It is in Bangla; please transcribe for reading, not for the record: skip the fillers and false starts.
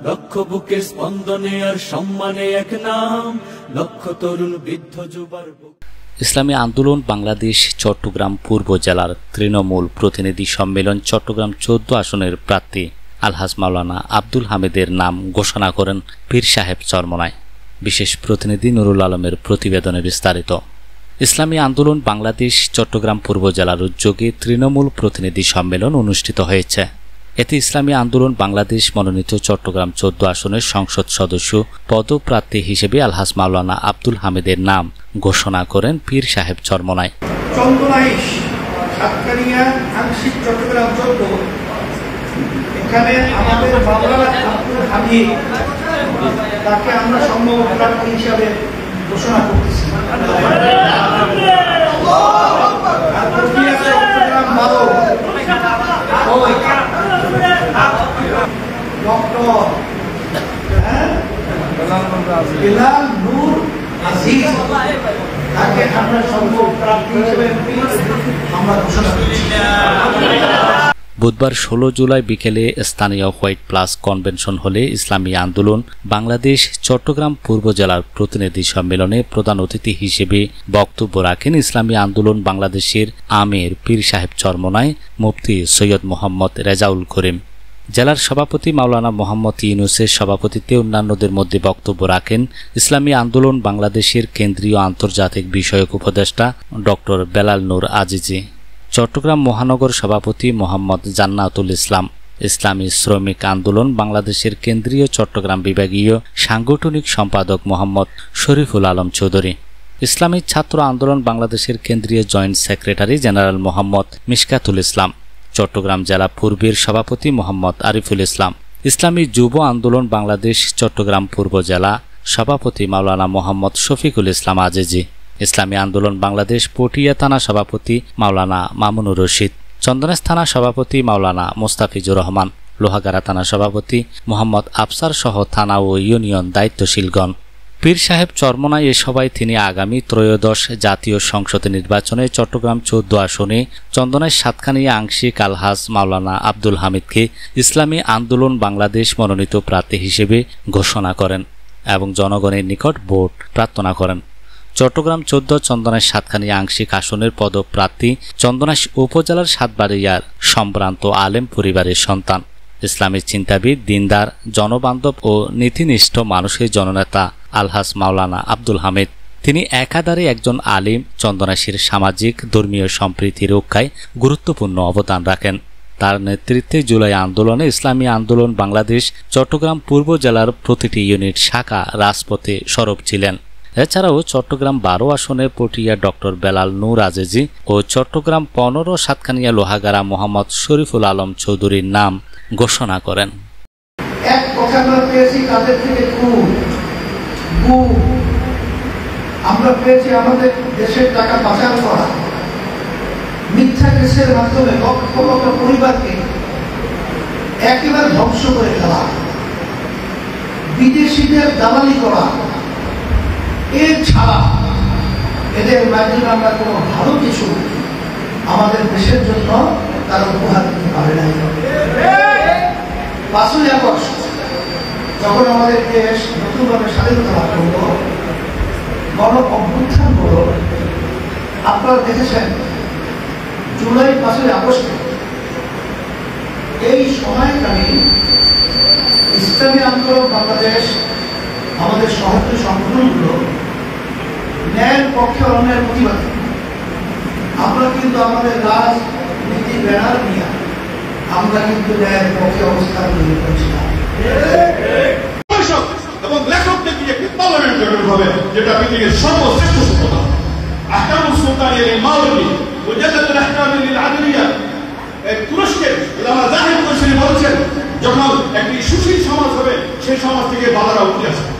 লক্ষ বুকের স্পন্দনে আর সম্মানে এক নাম, লক্ষ তরুণ বৃদ্ধ যুবার। ইসলামী আন্দোলন বাংলাদেশ চট্টগ্রাম পূর্ব জেলার তৃণমূল প্রতিনিধি সম্মেলন চট্টগ্রাম 14 আসনের প্রার্থী আলহাজ মাওলানা আব্দুল হামিদের নাম ঘোষণা করেন পীর সাহেব চরমনায়। বিশেষ প্রতিনিধি নুরুল আলমের প্রতিবেদনে বিস্তারিত। ইসলামী আন্দোলন বাংলাদেশ চট্টগ্রাম পূর্ব জেলার উদ্যোগে তৃণমূল প্রতিনিধি সম্মেলন অনুষ্ঠিত হয়েছে। এতে ইসলামী আন্দোলন বাংলাদেশ মনোনীত চট্টগ্রাম 14 আসনের সংসদ সদস্য পদপ্রার্থী হিসেবে আলহাজ মাওলানা আব্দুল হামিদের নাম ঘোষণা করেন পীর সাহেব চরমনায়। এখানে আমাদের মাওলানা আব্দুল হামিদ তাকে আমরা সম্ভব প্রার্থী হিসাবে ঘোষণা করতেছি। বেলাল নূর আজিজ তাকে আমরা সম্ভব প্রার্থী হিসেবে আমরা ঘোষণা করছি। বুধবার 16 জুলাই বিকেলে স্থানীয় হোয়াইট প্লাস কনভেনশন হলে ইসলামী আন্দোলন বাংলাদেশ চট্টগ্রাম পূর্ব জেলার প্রতিনিধি সম্মেলনে প্রধান অতিথি হিসেবে বক্তব্য রাখেন ইসলামী আন্দোলন বাংলাদেশের আমির পীর সাহেব চরমনায় মুফতি সৈয়দ মোহাম্মদ রেজাউল করিম। জেলার সভাপতি মাওলানা মোহাম্মদ ইউনুসের সভাপতিত্বে অন্যান্যদের মধ্যে বক্তব্য রাখেন ইসলামী আন্দোলন বাংলাদেশের কেন্দ্রীয় আন্তর্জাতিক বিষয়ক উপদেষ্টা ডক্টর বেলাল নূর আজিজি, চট্টগ্রাম মহানগর সভাপতি মোহাম্মদ জান্নাতুল ইসলাম, ইসলামী শ্রমিক আন্দোলন বাংলাদেশের কেন্দ্রীয় চট্টগ্রাম বিভাগীয় সাংগঠনিক সম্পাদক মোহাম্মদ শরীফুল আলম চৌধুরী, ইসলামী ছাত্র আন্দোলন বাংলাদেশের কেন্দ্রীয় জয়েন্ট সেক্রেটারি জেনারেল মোহাম্মদ মিশকাতুল ইসলাম, চট্টগ্রাম জেলা পূর্বের সভাপতি মোহাম্মদ আরিফুল ইসলাম, ইসলামী যুব আন্দোলন বাংলাদেশ চট্টগ্রাম পূর্ব জেলা সভাপতি মাওলানা মোহাম্মদ শফিকুল ইসলাম আজিজি, ইসলামী আন্দোলন বাংলাদেশ পটিয়া থানা সভাপতি মাওলানা মামুনুর রশিদ, চন্দনেশ থানা সভাপতি মাওলানা মোস্তাফিজুর রহমান, লোহাগাড়া থানা সভাপতি মোহাম্মদ আফসার সহ থানা ও ইউনিয়ন দায়িত্বশীলগণ। পীর সাহেব চরমনায় এ সভায় তিনি আগামী ত্রয়োদশ জাতীয় সংসদ নির্বাচনে চট্টগ্রাম 14 আসনে চন্দনেশ সাতখানিয়া আংশিক আলহাজ মাওলানা আব্দুল হামিদকে ইসলামী আন্দোলন বাংলাদেশ মনোনীত প্রার্থী হিসেবে ঘোষণা করেন এবং জনগণের নিকট ভোট প্রার্থনা করেন। চট্টগ্রাম 14 চন্দনেশ সাতখানিয়া আংশিক আসনের পদপ্রার্থী চন্দনেশ উপজেলার সাতবাড়িয়ার সম্ভ্রান্ত আলেম পরিবারের সন্তান, ইসলামী চিন্তাবিদ, দিনদার, জনবান্ধব ও নীতিনিষ্ঠ মানুষের জননেতা আলহাজ মাওলানা আব্দুল হামিদ। তিনি একাধারে একজন আলিম, চন্দনেশের সামাজিক ধর্মীয় সম্প্রীতি রক্ষায় গুরুত্বপূর্ণ অবদান রাখেন। তার নেতৃত্বে জুলাই আন্দোলনে ইসলামী আন্দোলন বাংলাদেশ চট্টগ্রাম পূর্ব জেলার প্রতিটি ইউনিট শাখা রাজপথে সরব ছিলেন। এছাড়াও চট্টগ্রাম 12 আসনে পটিয়া ডক্টর বেলাল নূর আজিজি ও চট্টগ্রাম 15 সাতখানিয়া লোহাগাড়া মোহাম্মদ শরীফুল আলম চৌধুরীর নাম ঘোষণা করেন। এক কথা আমরা পেয়েছি তাদের থেকে আমরা পেয়েছি আমাদের দেশের টাকা পাচার করা, মিথ্যা কেসের মাধ্যমে লক্ষ লক্ষ পরিবারকে একেবারে ধ্বংস করে ফেলা, বিদেশিদের দালালি করা, এছাড়া এদের মাধ্যমে আমরা কোনো ভালো কিছু আমাদের দেশের জন্য তারা উপহার দিতে পারে না। 5ই আগস্ট যখন আমাদের দেশ নতুনভাবে স্বাধীনতা লাভ করল, গণ অভ্যুত্থান হলো, আপনারা দেখেছেন জুলাই 5ই আগস্ট এই সময়কালে ইসলামী আন্দোলন বাংলাদেশ আমাদের সহযোগী সংগঠনগুলো ন্যায়ের পক্ষে অন্যায়ের প্রতিবাদে আমরা কিন্তু আমাদের রাজনীতি ব্যানার নিয়ে আমরা কিন্তু ন্যায়ের পক্ষে অবস্থান গ্রহণ করছিলাম এবং লেখকদের দিয়ে একটি পার্লামেন্ট গঠন হবে, যেটা পৃথিবীর সর্বশ্রেষ্ঠ সভ্যতা। আহকামুস সুলতানিয়া লিল মাওলানি ওয়া জাল্লাতুল আহকাম লিল আদলিয়া। তুরস্কের উলামা জাহিদ কোশরি বলেছেন, যখন একটি সুশীল সমাজ হবে সেই সমাজ থেকে বালারা উঠে আসবে।